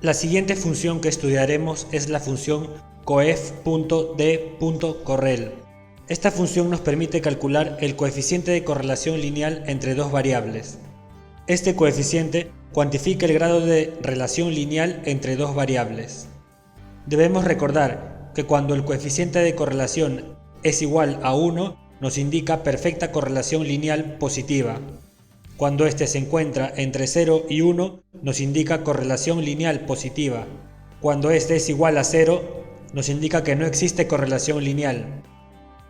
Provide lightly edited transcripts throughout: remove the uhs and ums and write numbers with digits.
La siguiente función que estudiaremos es la función coef.d.correl. Esta función nos permite calcular el coeficiente de correlación lineal entre dos variables. Este coeficiente cuantifica el grado de relación lineal entre dos variables. Debemos recordar que cuando el coeficiente de correlación es igual a 1, nos indica perfecta correlación lineal positiva. Cuando éste se encuentra entre 0 y 1, nos indica correlación lineal positiva. Cuando éste es igual a 0, nos indica que no existe correlación lineal.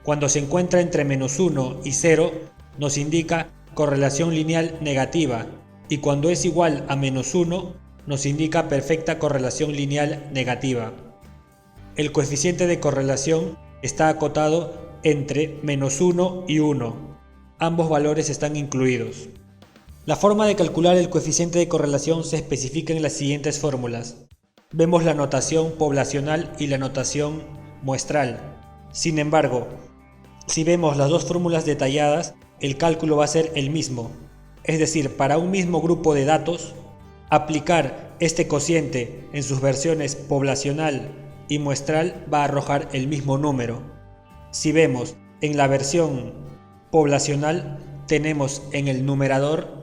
Cuando se encuentra entre -1 y 0, nos indica correlación lineal negativa. Y cuando es igual a -1, nos indica perfecta correlación lineal negativa. El coeficiente de correlación está acotado entre -1 y 1. Ambos valores están incluidos. La forma de calcular el coeficiente de correlación se especifica en las siguientes fórmulas. Vemos la notación poblacional y la notación muestral. Sin embargo, si vemos las dos fórmulas detalladas, el cálculo va a ser el mismo. Es decir, para un mismo grupo de datos, aplicar este cociente en sus versiones poblacional y muestral va a arrojar el mismo número. Si vemos en la versión poblacional, tenemos en el numerador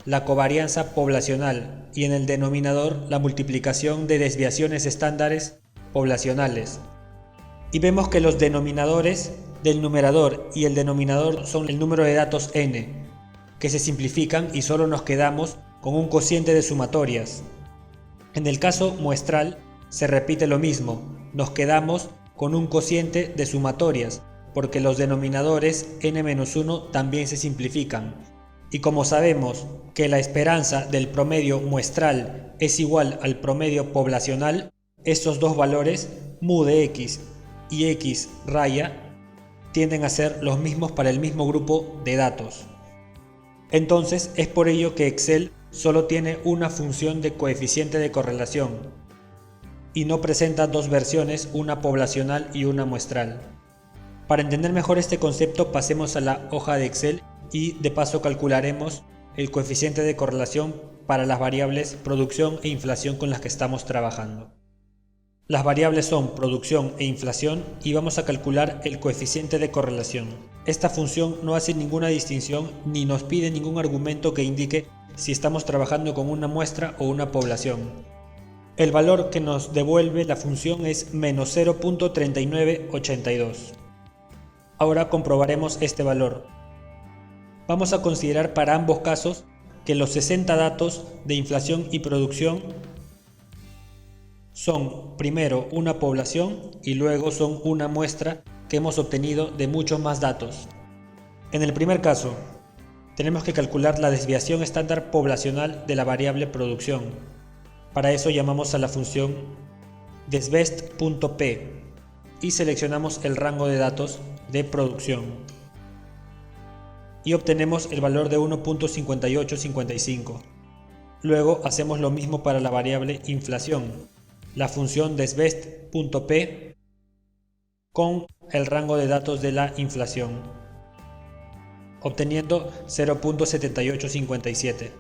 la covarianza poblacional y en el denominador la multiplicación de desviaciones estándares poblacionales. Y vemos que los denominadores del numerador y el denominador son el número de datos n, que se simplifican y solo nos quedamos con un cociente de sumatorias. En el caso muestral se repite lo mismo, nos quedamos con un cociente de sumatorias, porque los denominadores n-1 también se simplifican. Y como sabemos que la esperanza del promedio muestral es igual al promedio poblacional, estos dos valores, mu de x y x raya, tienden a ser los mismos para el mismo grupo de datos. Entonces es por ello que Excel solo tiene una función de coeficiente de correlación y no presenta dos versiones, una poblacional y una muestral. Para entender mejor este concepto, pasemos a la hoja de Excel y de paso calcularemos el coeficiente de correlación para las variables producción e inflación con las que estamos trabajando. Las variables son producción e inflación y vamos a calcular el coeficiente de correlación. Esta función no hace ninguna distinción ni nos pide ningún argumento que indique si estamos trabajando con una muestra o una población. El valor que nos devuelve la función es -0.3982. Ahora comprobaremos este valor. Vamos a considerar para ambos casos que los 60 datos de inflación y producción son primero una población y luego son una muestra que hemos obtenido de muchos más datos. En el primer caso, tenemos que calcular la desviación estándar poblacional de la variable producción. Para eso llamamos a la función desbest.p y seleccionamos el rango de datos de producción. Y obtenemos el valor de 1.5855. Luego hacemos lo mismo para la variable inflación, la función desbest.p con el rango de datos de la inflación, obteniendo 0.7857.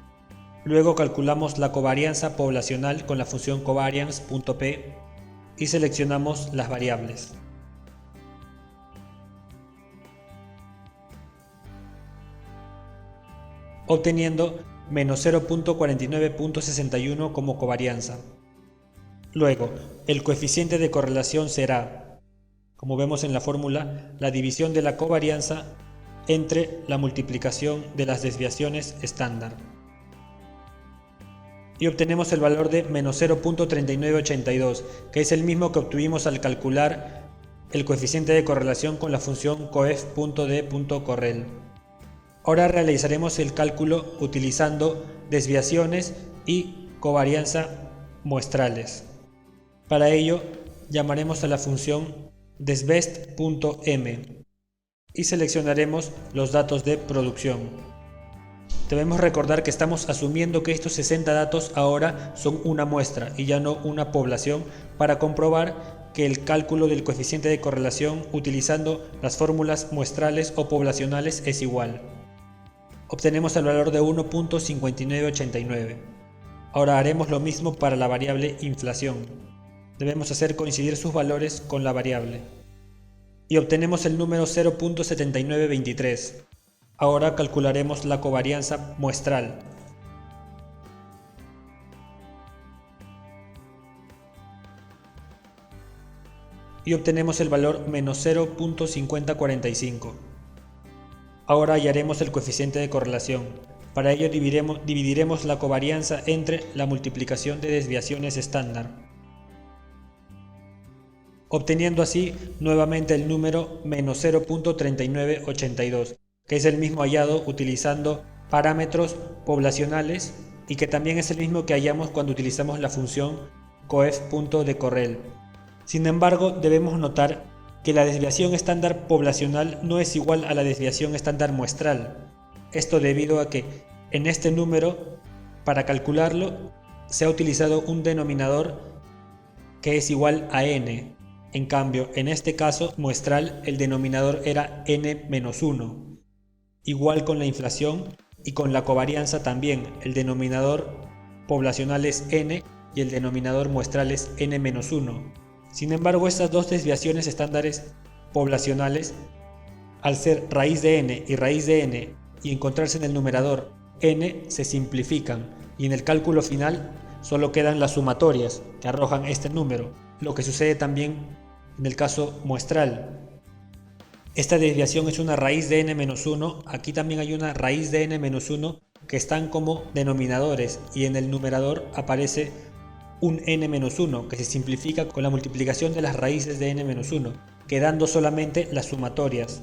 Luego calculamos la covarianza poblacional con la función covariance.p y seleccionamos las variables. Obteniendo -0.4961 como covarianza. Luego, el coeficiente de correlación será, como vemos en la fórmula, la división de la covarianza entre la multiplicación de las desviaciones estándar. Y obtenemos el valor de -0.3982, que es el mismo que obtuvimos al calcular el coeficiente de correlación con la función coef.d.correl. Ahora realizaremos el cálculo utilizando desviaciones y covarianza muestrales. Para ello, llamaremos a la función desbest.m y seleccionaremos los datos de producción. Debemos recordar que estamos asumiendo que estos 60 datos ahora son una muestra y ya no una población para comprobar que el cálculo del coeficiente de correlación utilizando las fórmulas muestrales o poblacionales es igual. Obtenemos el valor de 1.5989. Ahora haremos lo mismo para la variable inflación. Debemos hacer coincidir sus valores con la variable. Y obtenemos el número 0.7923. Ahora calcularemos la covarianza muestral. Y obtenemos el valor menos 0.5045. Ahora hallaremos el coeficiente de correlación. Para ello dividiremos la covarianza entre la multiplicación de desviaciones estándar, obteniendo así nuevamente el número menos 0.3982, que es el mismo hallado utilizando parámetros poblacionales y que también es el mismo que hallamos cuando utilizamos la función coef.decorrel. Sin embargo, debemos notar que la desviación estándar poblacional no es igual a la desviación estándar muestral. Esto debido a que en este número, para calcularlo, se ha utilizado un denominador que es igual a n. En cambio, en este caso muestral, el denominador era n-1. Igual con la inflación y con la covarianza también, el denominador poblacional es n y el denominador muestral es n-1. Sin embargo, estas dos desviaciones estándares poblacionales, al ser raíz de n y encontrarse en el numerador n, se simplifican y en el cálculo final solo quedan las sumatorias que arrojan este número, lo que sucede también en el caso muestral. Esta desviación es una raíz de n-1, aquí también hay una raíz de n-1 que están como denominadores y en el numerador aparece un n-1 que se simplifica con la multiplicación de las raíces de n-1, quedando solamente las sumatorias,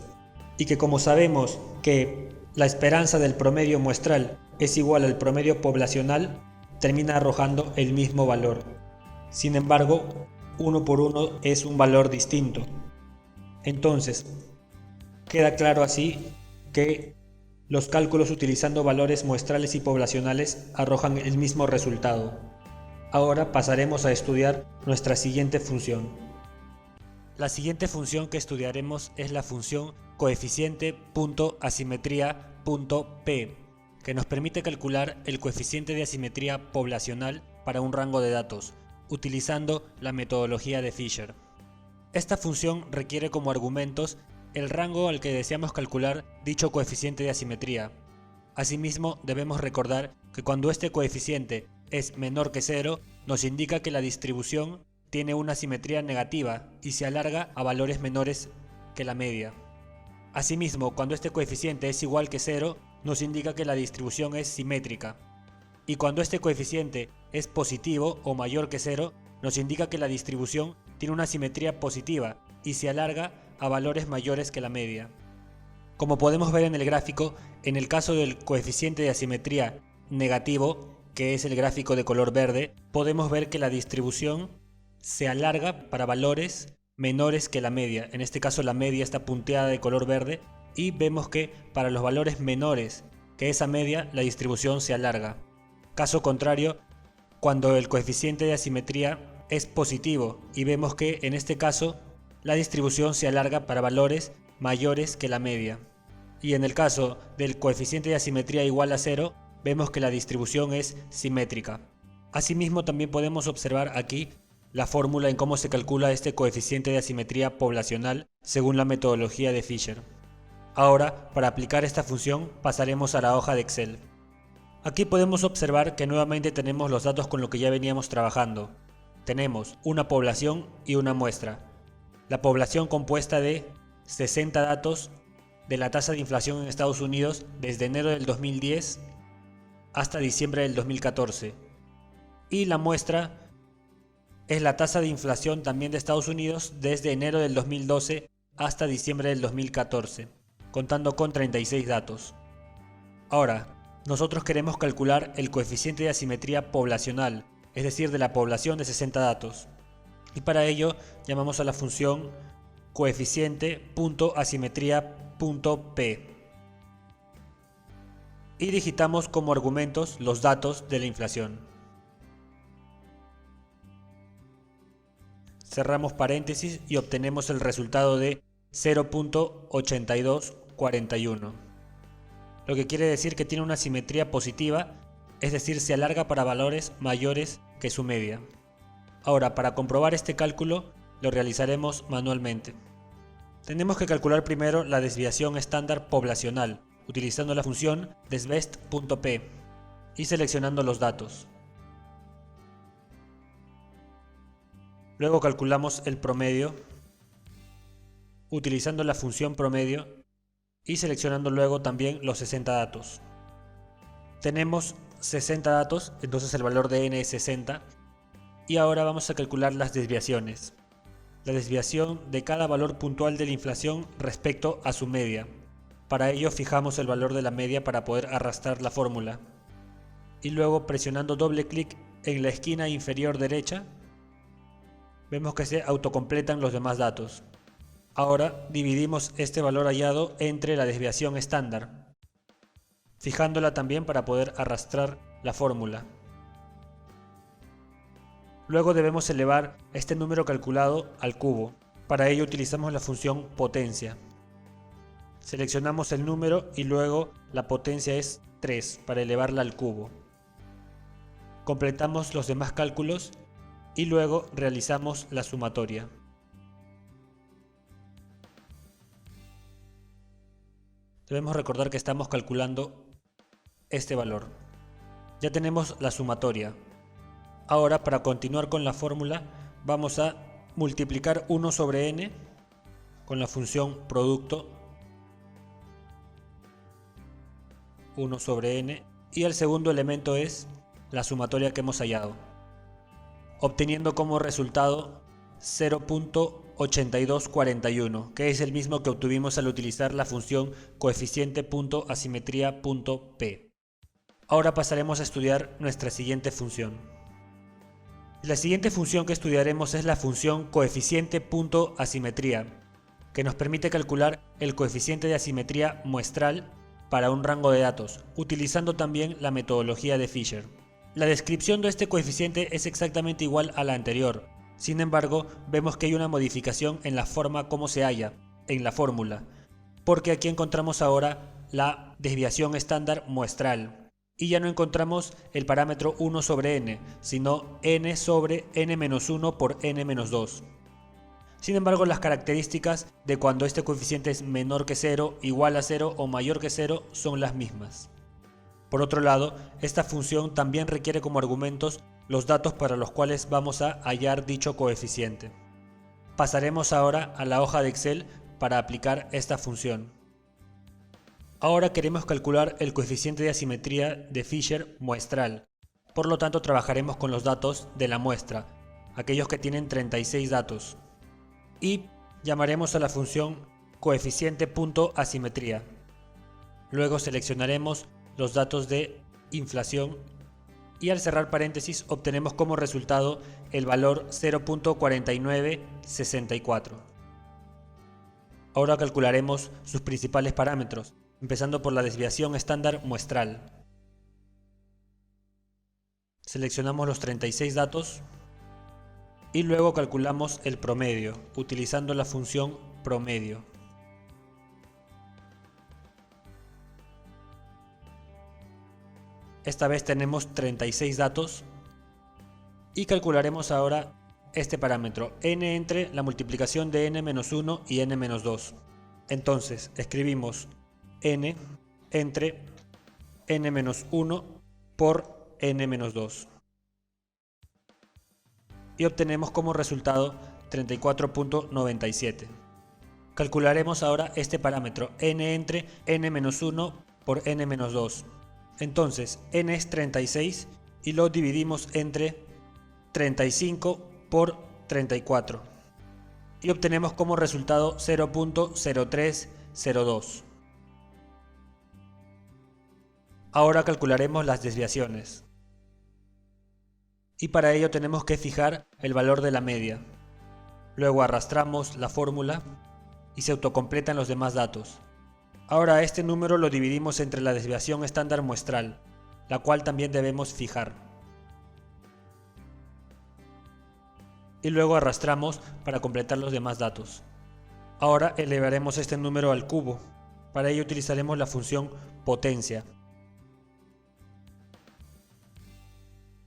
y que como sabemos que la esperanza del promedio muestral es igual al promedio poblacional, termina arrojando el mismo valor. Sin embargo, uno por uno es un valor distinto. Entonces, queda claro así que los cálculos utilizando valores muestrales y poblacionales arrojan el mismo resultado. Ahora pasaremos a estudiar nuestra siguiente función. La siguiente función que estudiaremos es la función coeficiente.asimetría.p, que nos permite calcular el coeficiente de asimetría poblacional para un rango de datos, utilizando la metodología de Fisher. Esta función requiere como argumentos el rango al que deseamos calcular dicho coeficiente de asimetría. Asimismo, debemos recordar que cuando este coeficiente es menor que 0, nos indica que la distribución tiene una simetría negativa y se alarga a valores menores que la media. Asimismo, cuando este coeficiente es igual que 0, nos indica que la distribución es simétrica. Y cuando este coeficiente es positivo o mayor que 0, nos indica que la distribución tiene una simetría positiva y se alarga a valores mayores que la media. Como podemos ver en el gráfico, en el caso del coeficiente de asimetría negativo, que es el gráfico de color verde, podemos ver que la distribución se alarga para valores menores que la media. En este caso la media está punteada de color verde y vemos que para los valores menores que esa media la distribución se alarga. Caso contrario, cuando el coeficiente de asimetría es positivo y vemos que en este caso la distribución se alarga para valores mayores que la media. Y en el caso del coeficiente de asimetría igual a 0, vemos que la distribución es simétrica. Asimismo, también podemos observar aquí la fórmula en cómo se calcula este coeficiente de asimetría poblacional según la metodología de Fisher. Ahora, para aplicar esta función, pasaremos a la hoja de Excel. Aquí podemos observar que nuevamente tenemos los datos con los que ya veníamos trabajando. Tenemos una población y una muestra. La población compuesta de 60 datos de la tasa de inflación en Estados Unidos desde enero del 2010 hasta diciembre del 2014. Y la muestra es la tasa de inflación también de Estados Unidos desde enero del 2012 hasta diciembre del 2014, contando con 36 datos. Ahora, nosotros queremos calcular el coeficiente de asimetría poblacional, es decir, de la población de 60 datos. Y para ello llamamos a la función coeficiente.asimetría.p. y digitamos como argumentos los datos de la inflación. Cerramos paréntesis y obtenemos el resultado de 0.8241, lo que quiere decir que tiene una simetría positiva es decir, se alarga para valores mayores que su media. Ahora, para comprobar este cálculo, lo realizaremos manualmente. Tenemos que calcular primero la desviación estándar poblacional, utilizando la función desbest.p y seleccionando los datos. Luego calculamos el promedio, utilizando la función promedio y seleccionando luego también los 60 datos. Tenemos 60 datos, entonces el valor de n es 60. Y ahora vamos a calcular las desviaciones. La desviación de cada valor puntual de la inflación respecto a su media. Para ello fijamos el valor de la media para poder arrastrar la fórmula. Y luego presionando doble clic en la esquina inferior derecha, vemos que se autocompletan los demás datos. Ahora dividimos este valor hallado entre la desviación estándar, fijándola también para poder arrastrar la fórmula. Luego debemos elevar este número calculado al cubo. Para ello utilizamos la función potencia. Seleccionamos el número y luego la potencia es 3 para elevarla al cubo. Completamos los demás cálculos y luego realizamos la sumatoria. Debemos recordar que estamos calculando este valor. Ya tenemos la sumatoria. Ahora, para continuar con la fórmula, vamos a multiplicar 1 sobre n con la función producto 1 sobre n y el segundo elemento es la sumatoria que hemos hallado, obteniendo como resultado 0.8241, que es el mismo que obtuvimos al utilizar la función coeficiente.asimetría.p. Ahora pasaremos a estudiar nuestra siguiente función. La siguiente función que estudiaremos es la función coeficiente.asimetría, que nos permite calcular el coeficiente de asimetría muestral para un rango de datos, utilizando también la metodología de Fisher. La descripción de este coeficiente es exactamente igual a la anterior, sin embargo, vemos que hay una modificación en la forma como se halla, en la fórmula, porque aquí encontramos ahora la desviación estándar muestral. Y ya no encontramos el parámetro 1 sobre n, sino n sobre n-1 por n-2. Sin embargo, las características de cuando este coeficiente es menor que 0, igual a 0 o mayor que 0 son las mismas. Por otro lado, esta función también requiere como argumentos los datos para los cuales vamos a hallar dicho coeficiente. Pasaremos ahora a la hoja de Excel para aplicar esta función. Ahora queremos calcular el coeficiente de asimetría de Fisher muestral. Por lo tanto, trabajaremos con los datos de la muestra, aquellos que tienen 36 datos. Y llamaremos a la función coeficiente.asimetría. Luego seleccionaremos los datos de inflación y al cerrar paréntesis obtenemos como resultado el valor 0.4964. Ahora calcularemos sus principales parámetros, empezando por la desviación estándar muestral. Seleccionamos los 36 datos y luego calculamos el promedio, utilizando la función promedio. Esta vez tenemos 36 datos y calcularemos ahora este parámetro, n entre la multiplicación de n-1 y n-2. Entonces escribimos n entre n-1 por n-2 y obtenemos como resultado 34.97. Calcularemos ahora este parámetro n entre n-1 por n-2. Entonces n es 36 y lo dividimos entre 35 por 34 y obtenemos como resultado 0.0302. Ahora calcularemos las desviaciones. Y para ello tenemos que fijar el valor de la media. Luego arrastramos la fórmula y se autocompletan los demás datos. Ahora este número lo dividimos entre la desviación estándar muestral, la cual también debemos fijar. Y luego arrastramos para completar los demás datos. Ahora elevaremos este número al cubo. Para ello utilizaremos la función potencia.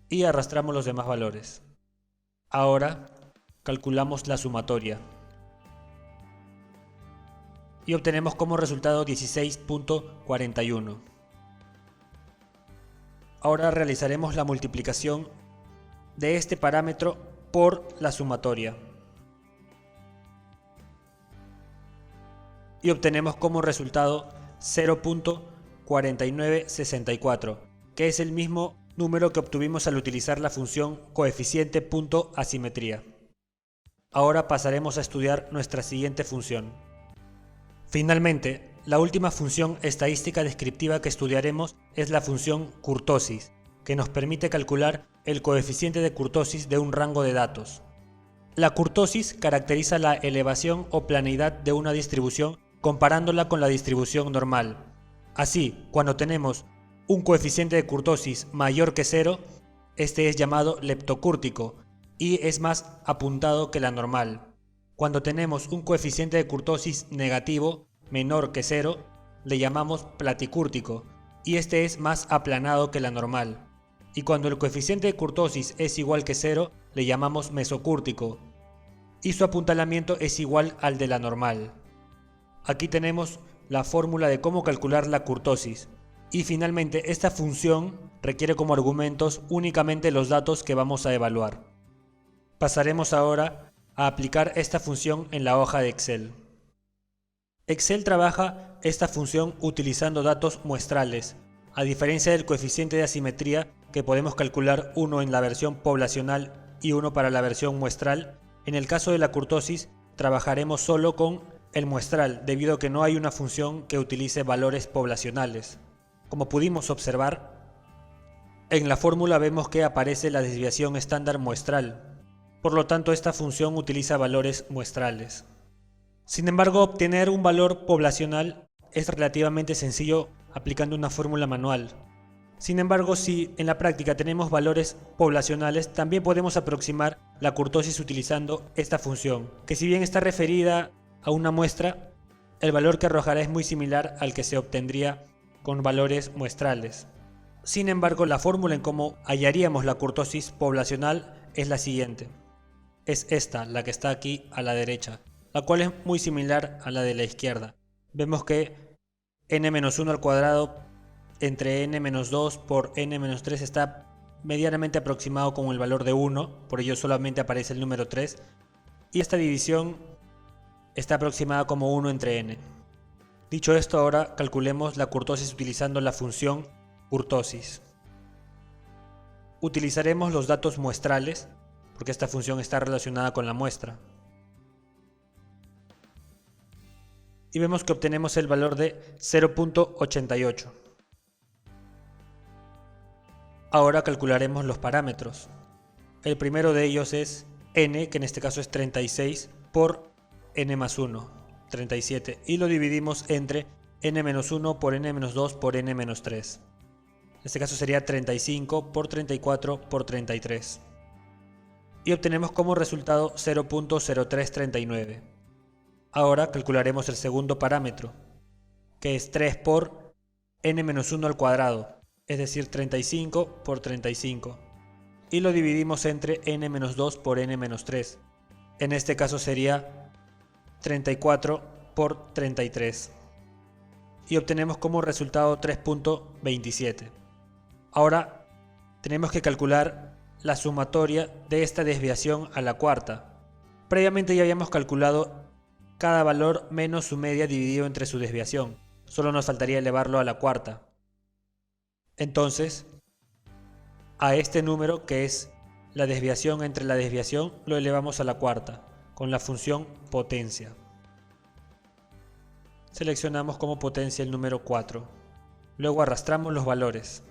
y arrastramos los demás valores. Ahora calculamos la sumatoria y obtenemos como resultado 16.41. Ahora realizaremos la multiplicación de este parámetro por la sumatoria y obtenemos como resultado 0.4964, que es el mismo número que obtuvimos al utilizar la función coeficiente.asimetría. Ahora pasaremos a estudiar nuestra siguiente función. Finalmente, la última función estadística descriptiva que estudiaremos es la función kurtosis, que nos permite calcular el coeficiente de kurtosis de un rango de datos. La kurtosis caracteriza la elevación o planeidad de una distribución comparándola con la distribución normal. Así, cuando tenemos un coeficiente de kurtosis mayor que 0, este es llamado leptocúrtico y es más apuntado que la normal. Cuando tenemos un coeficiente de kurtosis negativo menor que 0, le llamamos platicúrtico y este es más aplanado que la normal. Y cuando el coeficiente de kurtosis es igual que 0, le llamamos mesocúrtico y su apuntalamiento es igual al de la normal. Aquí tenemos la fórmula de cómo calcular la kurtosis. Y finalmente, esta función requiere como argumentos únicamente los datos que vamos a evaluar. Pasaremos ahora a aplicar esta función en la hoja de Excel. Excel trabaja esta función utilizando datos muestrales, a diferencia del coeficiente de asimetría que podemos calcular uno en la versión poblacional y uno para la versión muestral. En el caso de la kurtosis trabajaremos solo con el muestral, debido a que no hay una función que utilice valores poblacionales. Como pudimos observar, en la fórmula vemos que aparece la desviación estándar muestral, por lo tanto esta función utiliza valores muestrales. Sin embargo, obtener un valor poblacional es relativamente sencillo aplicando una fórmula manual. Sin embargo, si en la práctica tenemos valores poblacionales, también podemos aproximar la kurtosis utilizando esta función, que si bien está referida a una muestra, el valor que arrojará es muy similar al que se obtendría con valores muestrales. Sin embargo, la fórmula en cómo hallaríamos la kurtosis poblacional es la siguiente. Es esta, la que está aquí a la derecha, la cual es muy similar a la de la izquierda. Vemos que n-1 al cuadrado entre n-2 por n-3 está medianamente aproximado con el valor de 1, por ello solamente aparece el número 3, y esta división está aproximada como 1 entre n. Dicho esto, ahora calculemos la kurtosis utilizando la función kurtosis. Utilizaremos los datos muestrales, porque esta función está relacionada con la muestra. Y vemos que obtenemos el valor de 0.88. Ahora calcularemos los parámetros. El primero de ellos es n, que en este caso es 36, por n más 1, 37, y lo dividimos entre n-1 por n-2 por n-3. En este caso sería 35 por 34 por 33. Y obtenemos como resultado 0.0339. Ahora calcularemos el segundo parámetro, que es 3 por n-1 al cuadrado, es decir 35 por 35. Y lo dividimos entre n-2 por n-3. En este caso sería 34 por 33. Y obtenemos como resultado 3.27. Ahora tenemos que calcular la sumatoria de esta desviación a la cuarta. Previamente ya habíamos calculado cada valor menos su media dividido entre su desviación. Solo nos faltaría elevarlo a la cuarta. Entonces, a este número, que es la desviación entre la desviación, lo elevamos a la cuarta con la función potencia. Seleccionamos como potencia el número 4. Luego arrastramos los valores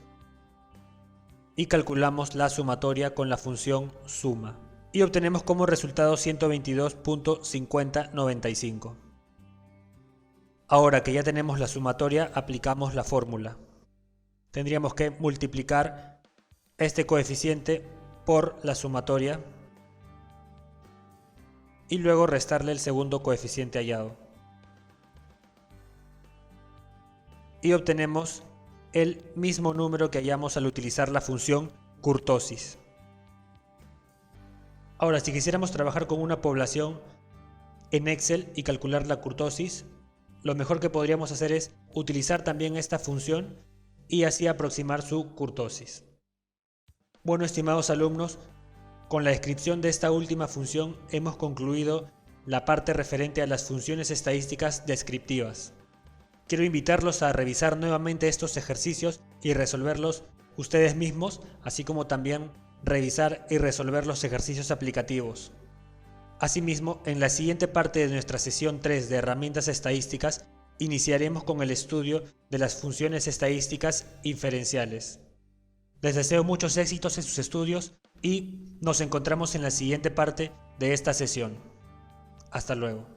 y calculamos la sumatoria con la función suma. Y obtenemos como resultado 122.5095. Ahora que ya tenemos la sumatoria, aplicamos la fórmula. Tendríamos que multiplicar este coeficiente por la sumatoria y luego restarle el segundo coeficiente hallado. Y obtenemos el mismo número que hallamos al utilizar la función kurtosis. Ahora, si quisiéramos trabajar con una población en Excel y calcular la kurtosis, lo mejor que podríamos hacer es utilizar también esta función y así aproximar su kurtosis. Bueno, estimados alumnos, con la descripción de esta última función hemos concluido la parte referente a las funciones estadísticas descriptivas. Quiero invitarlos a revisar nuevamente estos ejercicios y resolverlos ustedes mismos, así como también revisar y resolver los ejercicios aplicativos. Asimismo, en la siguiente parte de nuestra sesión 3 de herramientas estadísticas, iniciaremos con el estudio de las funciones estadísticas inferenciales. Les deseo muchos éxitos en sus estudios y nos encontramos en la siguiente parte de esta sesión. Hasta luego.